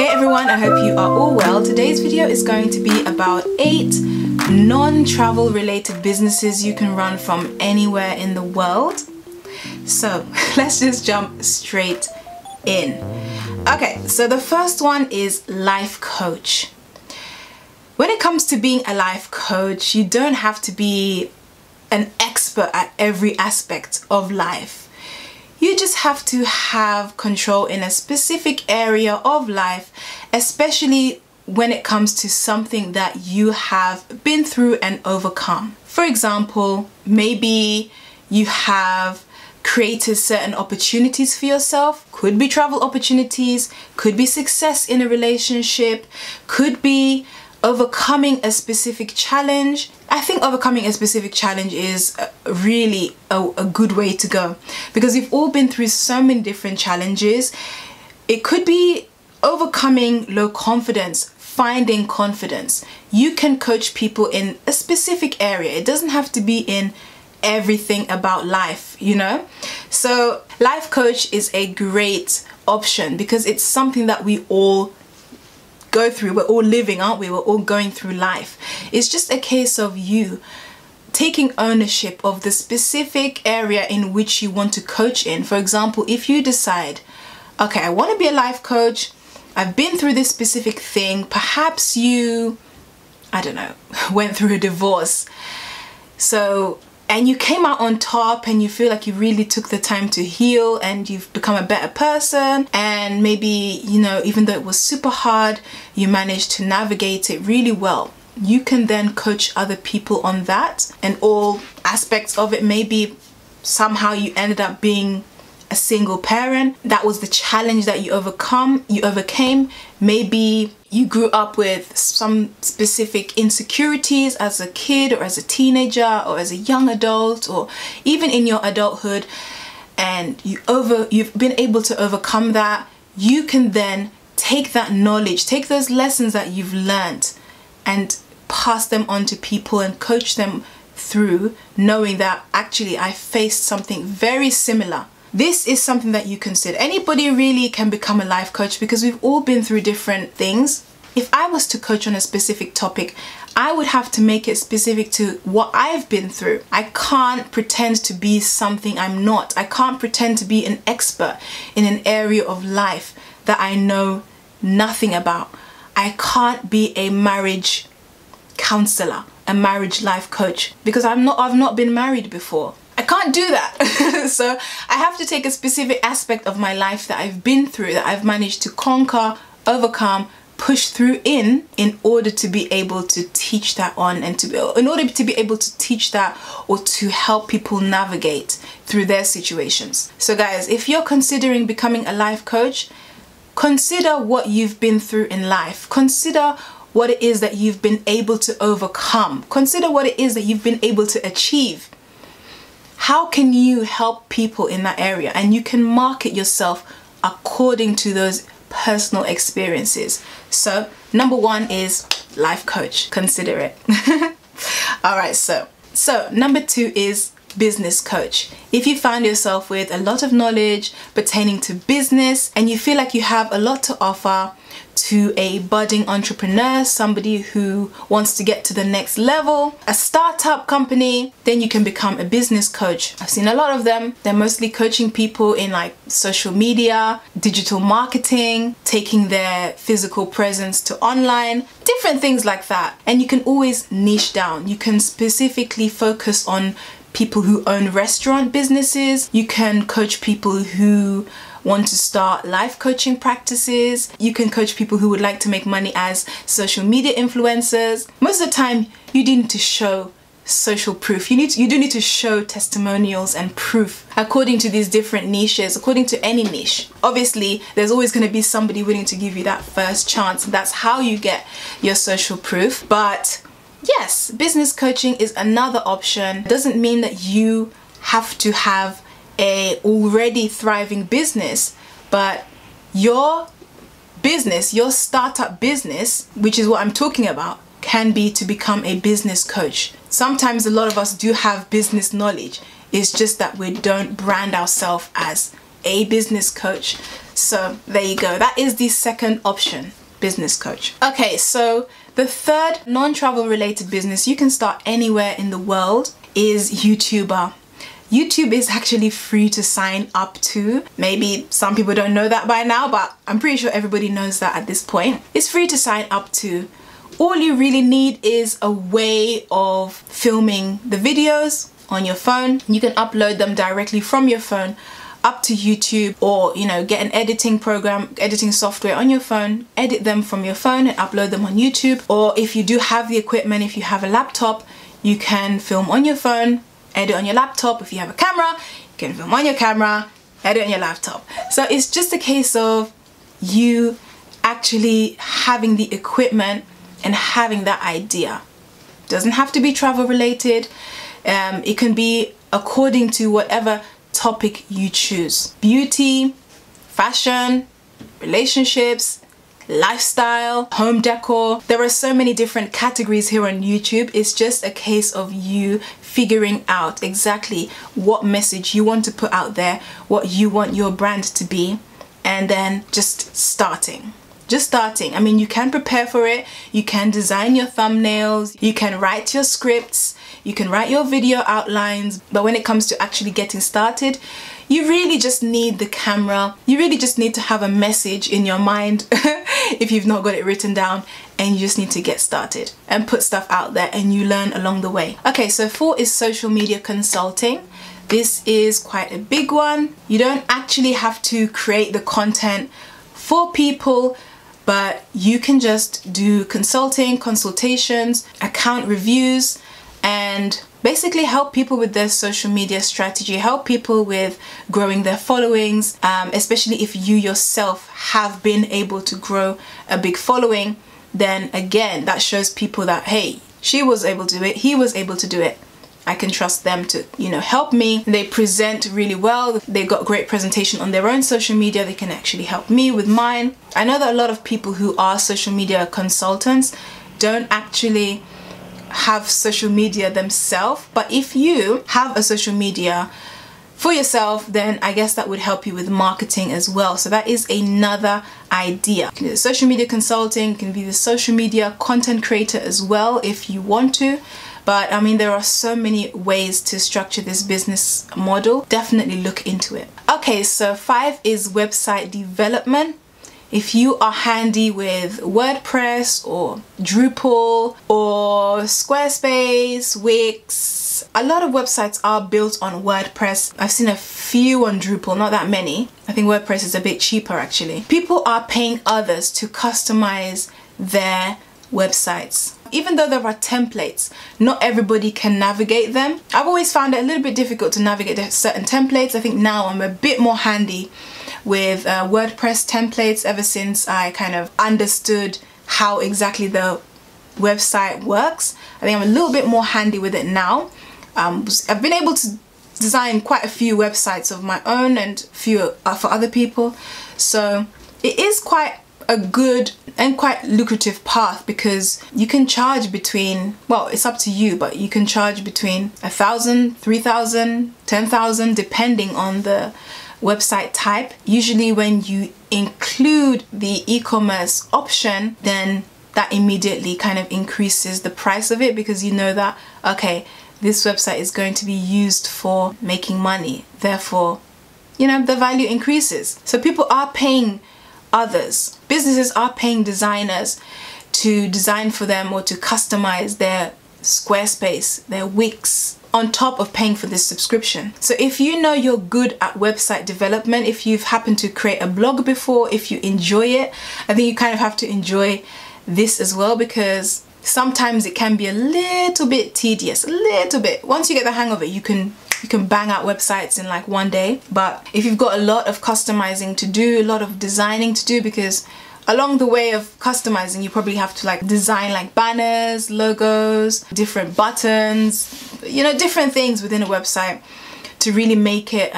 Hey everyone, I hope you are all well. Today's video is going to be about 8 non-travel related businesses you can run from anywhere in the world. So let's just jump straight in. Okay, so the first one is life coach. When it comes to being a life coach, you don't have to be an expert at every aspect of life. You just have to have control in a specific area of life, especially when it comes to something that you have been through and overcome. For example, maybe you have created certain opportunities for yourself. Could be travel opportunities, could be success in a relationship, could be overcoming a specific challenge. I think overcoming a specific challenge is really a good way to go, because we've all been through so many different challenges. It could be overcoming low confidence, finding confidence. You can coach people in a specific area. It doesn't have to be in everything about life, you know? So life coach is a great option because it's something that we all go through. We're all living, aren't we? We're all going through life. It's just a case of you taking ownership of the specific area in which you want to coach in. For example, if you decide, okay, I want to be a life coach, I've been through this specific thing, perhaps you, I don't know, went through a divorce, and you came out on top and you feel like you really took the time to heal and you've become a better person, and maybe, you know, even though it was super hard, you managed to navigate it really well. You can then coach other people on that and all aspects of it. Maybe somehow you ended up being a single parent. That was the challenge that you overcame. Maybe you grew up with some specific insecurities as a kid or as a teenager or as a young adult or even in your adulthood, and you've been able to overcome that. You can then take that knowledge, take those lessons that you've learned and pass them on to people and coach them through, knowing that actually I faced something very similar. This is something that you consider. Anybody really can become a life coach because we've all been through different things. If I was to coach on a specific topic, I would have to make it specific to what I've been through. I can't pretend to be something I'm not. I can't pretend to be an expert in an area of life that I know nothing about. I can't be a marriage counselor, a marriage life coach, because I've not been married before. I can't do that. So I have to take a specific aspect of my life that I've been through, that I've managed to conquer, overcome, push through in order to be able to teach that on, and in order to be able to teach that or to help people navigate through their situations. So guys, if you're considering becoming a life coach, consider what you've been through in life. Consider what it is that you've been able to overcome. Consider what it is that you've been able to achieve. How can you help people in that area? And you can market yourself according to those personal experiences. So number 1 is life coach. Consider it. All right, so number 2 is business coach. If you find yourself with a lot of knowledge pertaining to business and you feel like you have a lot to offer to a budding entrepreneur, somebody who wants to get to the next level, a startup company, then you can become a business coach. I've seen a lot of them. They're mostly coaching people in like social media, digital marketing, taking their physical presence to online, different things like that. And you can always niche down. You can specifically focus on people who own restaurant businesses. You can coach people who want to start life coaching practices. You can coach people who would like to make money as social media influencers. Most of the time, you do need to show social proof. You do need to show testimonials and proof according to these different niches, according to any niche. Obviously, there's always going to be somebody willing to give you that first chance. That's how you get your social proof. But yes, business coaching is another option. It doesn't mean that you have to have a already thriving business, but your business, your startup business, which is what I'm talking about, can be to become a business coach. Sometimes a lot of us do have business knowledge. It's just that we don't brand ourselves as a business coach. So there you go. That is the second option, business coach. Okay, so the third non-travel related business you can start anywhere in the world is YouTuber. YouTube is actually free to sign up to. Maybe some people don't know that by now, but I'm pretty sure everybody knows that at this point. It's free to sign up to. All you really need is a way of filming the videos on your phone. You can upload them directly from your phone up to YouTube, or you know, get an editing program, editing software on your phone, edit them from your phone and upload them on YouTube. Or if you do have the equipment, if you have a laptop, you can film on your phone, edit on your laptop. If you have a camera, you can film on your camera, edit on your laptop. So it's just a case of you actually having the equipment and having that idea. Doesn't have to be travel related. It can be according to whatever topic you choose. Beauty, fashion, relationships, lifestyle, home decor. There are so many different categories here on YouTube. It's just a case of you figuring out exactly what message you want to put out there, what you want your brand to be, and then just starting. I mean, you can prepare for it, you can design your thumbnails, you can write your scripts, you can write your video outlines, but when it comes to actually getting started, you really just need the camera. You really just need to have a message in your mind if you've not got it written down, and you just need to get started and put stuff out there, and you learn along the way. Okay, so 4 is social media consulting. This is quite a big one. You don't actually have to create the content for people, but you can just do consulting, consultations, account reviews, and basically help people with their social media strategy, help people with growing their followings, especially if you yourself have been able to grow a big following. Then again, that shows people that, hey, she was able to do it, he was able to do it. I can trust them to, you know, help me. They present really well. They got great presentation on their own social media. They can actually help me with mine. I know that a lot of people who are social media consultants don't actually have social media themselves, but if you have a social media for yourself, then I guess that would help you with marketing as well. So that is another idea. You can do the social media consulting, you can be the social media content creator as well if you want to. But I mean, there are so many ways to structure this business model. Definitely look into it. Okay, so 5 is website development. If you are handy with WordPress or Drupal or Squarespace, Wix, a lot of websites are built on WordPress. I've seen a few on Drupal, not that many. I think WordPress is a bit cheaper actually. People are paying others to customize their websites. Even though there are templates, not everybody can navigate them. I've always found it a little bit difficult to navigate certain templates. I think now I'm a bit more handy with WordPress templates ever since I kind of understood how exactly the website works. I think I'm a little bit more handy with it now. I've been able to design quite a few websites of my own and a few for other people. So it is quite a good and quite lucrative path, because you can charge between, well, it's up to you, but you can charge between 1,000, 3,000, 10,000 depending on the website type. Usually when you include the e-commerce option, then that immediately kind of increases the price of it, because you know that, okay, this website is going to be used for making money, therefore, you know, the value increases. So people are paying others, businesses are paying designers to design for them or to customize their Squarespace, their Wix, on top of paying for this subscription. So if you know you're good at website development, if you've happened to create a blog before, if you enjoy it, I think you kind of have to enjoy this as well, because sometimes it can be a little bit tedious, a little bit. Once you get the hang of it, you can bang out websites in like one day. But if you've got a lot of customizing to do, a lot of designing to do, because along the way of customizing, you probably have to like design like banners, logos, different buttons, you know, different things within a website to really make it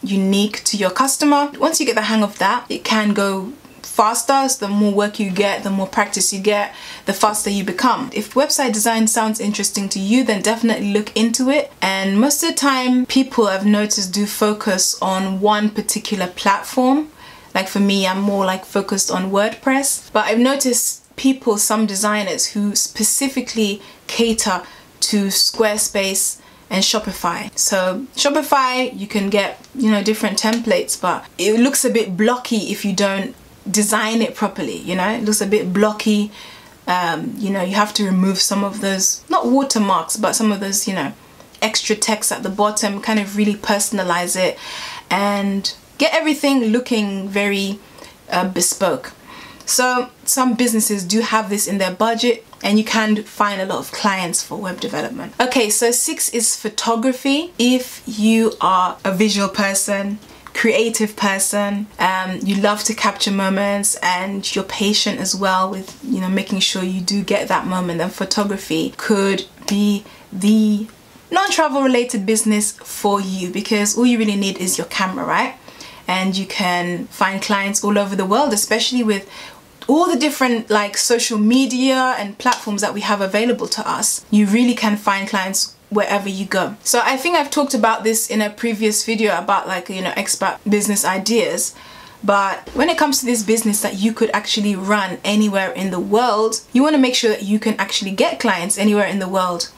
unique to your customer. Once you get the hang of that, it can go faster. So the more work you get, the more practice you get, the faster you become. If website design sounds interesting to you, then definitely look into it. And most of the time, people I've noticed do focus on one particular platform. Like for me, I'm more like focused on WordPress. But I've noticed people, some designers who specifically cater to Squarespace and Shopify. So Shopify, you can get, you know, different templates, but it looks a bit blocky if you don't design it properly, you know. It looks a bit blocky. You know, you have to remove some of those, not watermarks, but some of those, you know, extra text at the bottom, kind of really personalize it and get everything looking very bespoke. So some businesses do have this in their budget, and you can find a lot of clients for web development. Okay, so 6 is photography. If you are a visual person, creative person, you love to capture moments, and you're patient as well with, you know, making sure you do get that moment, then photography could be the non-travel related business for you, because all you really need is your camera, right? And you can find clients all over the world, especially with all the different like social media and platforms that we have available to us. You really can find clients wherever you go. So I think I've talked about this in a previous video about, like, you know, expat business ideas. But when it comes to this business that you could actually run anywhere in the world, you want to make sure that you can actually get clients anywhere in the world.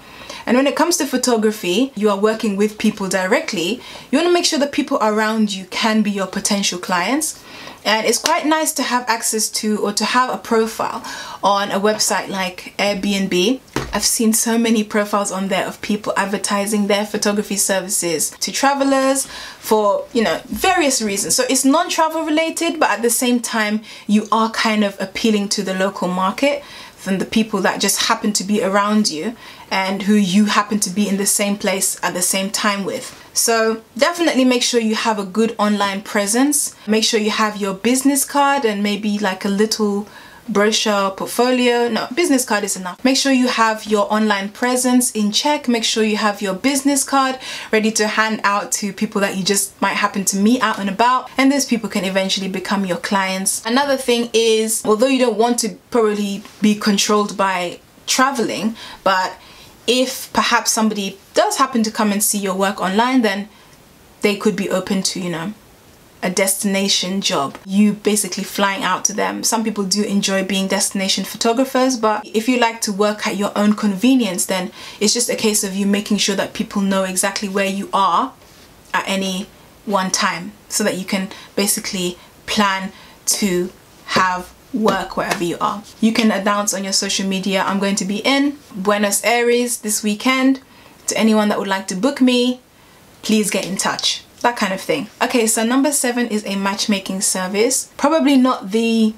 And when it comes to photography, you are working with people directly. You want to make sure that people around you can be your potential clients. And it's quite nice to have access to, or to have a profile on a website like Airbnb. I've seen so many profiles on there of people advertising their photography services to travelers for, you know, various reasons. So it's non-travel related, but at the same time, you are kind of appealing to the local market from the people that just happen to be around you and who you happen to be in the same place at the same time with. So definitely make sure you have a good online presence. Make sure you have your business card and maybe like a little brochure, portfolio. No, business card is enough. Make sure you have your online presence in check. Make sure you have your business card ready to hand out to people that you just might happen to meet out and about, and those people can eventually become your clients. Another thing is, although you don't want to probably be controlled by traveling, but if perhaps somebody does happen to come and see your work online, then they could be open to, you know, a destination job, you basically flying out to them. Some people do enjoy being destination photographers, but if you like to work at your own convenience, then it's just a case of you making sure that people know exactly where you are at any one time, so that you can basically plan to have work wherever you are. You can announce on your social media, I'm going to be in Buenos Aires this weekend. To anyone that would like to book me, please get in touch. That kind of thing. Okay, so number 7 is a matchmaking service. Probably not the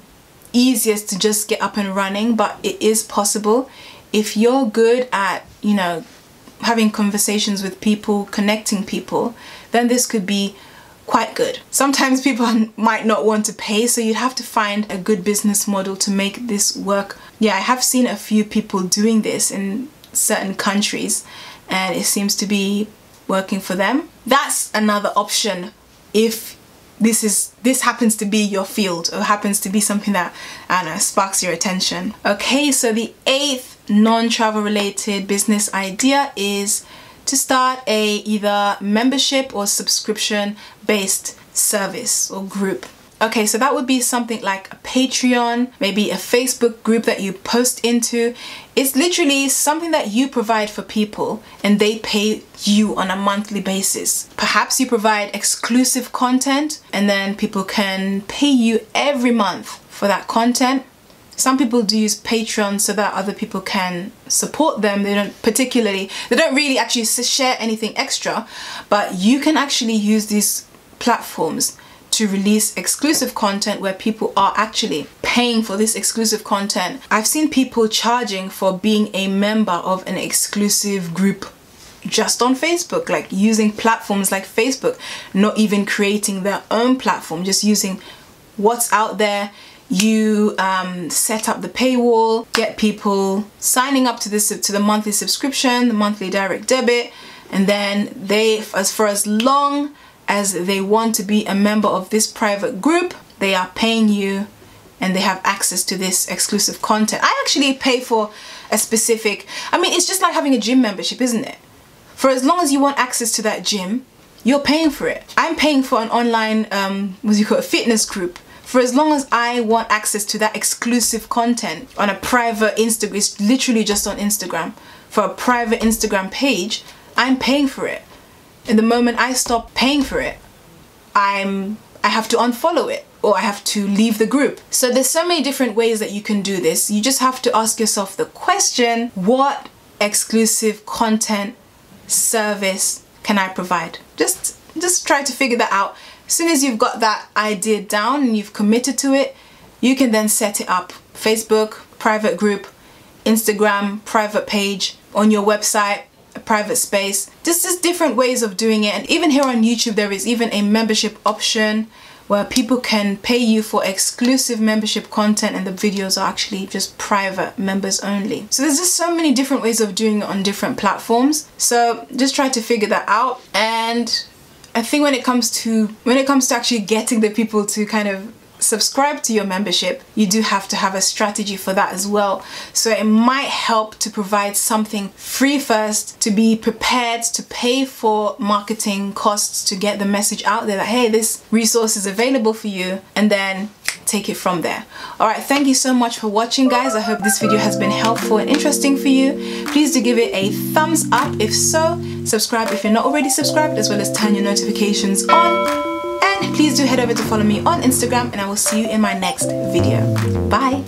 easiest to just get up and running, but it is possible. If you're good at, you know, having conversations with people, connecting people, then this could be quite good. Sometimes people might not want to pay, so you'd have to find a good business model to make this work. Yeah, I have seen a few people doing this in certain countries, and it seems to be working for them. That's another option if this happens to be your field, or happens to be something that, I don't know, sparks your attention. Okay, so the 8th non-travel related business idea is to start a either membership or subscription based service or group. Okay, so that would be something like a Patreon, maybe a Facebook group that you post into. It's literally something that you provide for people and they pay you on a monthly basis. Perhaps you provide exclusive content and then people can pay you every month for that content. Some people do use Patreon so that other people can support them. They don't really actually share anything extra, but you can actually use these platforms to release exclusive content where people are actually paying for this exclusive content. I've seen people charging for being a member of an exclusive group just on Facebook, like using platforms like Facebook, not even creating their own platform, just using what's out there. You set up the paywall, get people signing up to the monthly subscription, the monthly direct debit, and then they, for as long as they want to be a member of this private group, they are paying you and they have access to this exclusive content. I actually pay for a specific, I mean, it's just like having a gym membership, isn't it? For as long as you want access to that gym, you're paying for it. I'm paying for an online, a fitness group. For as long as I want access to that exclusive content on a private Instagram, it's literally just on Instagram, for a private Instagram page, I'm paying for it. And the moment I stop paying for it, I have to unfollow it, or I have to leave the group. So there's so many different ways that you can do this. You just have to ask yourself the question, what exclusive content service can I provide? Just try to figure that out. As soon as you've got that idea down and you've committed to it, you can then set it up. Facebook, private group, Instagram, private page, on your website, a private space. Just different ways of doing it. And even here on YouTube, there is even a membership option where people can pay you for exclusive membership content, and the videos are actually just private, members only. So there's just so many different ways of doing it on different platforms. So just try to figure that out. And I think when it comes to actually getting the people to kind of subscribe to your membership, you do have to have a strategy for that as well. So it might help to provide something free first, to be prepared to pay for marketing costs to get the message out there that, hey, this resource is available for you, and then take it from there. All right, thank you so much for watching, guys. I hope this video has been helpful and interesting for you. Please do give it a thumbs up if so. Subscribe if you're not already subscribed, as well as turn your notifications on. And please do head over to follow me on Instagram, and I will see you in my next video. Bye.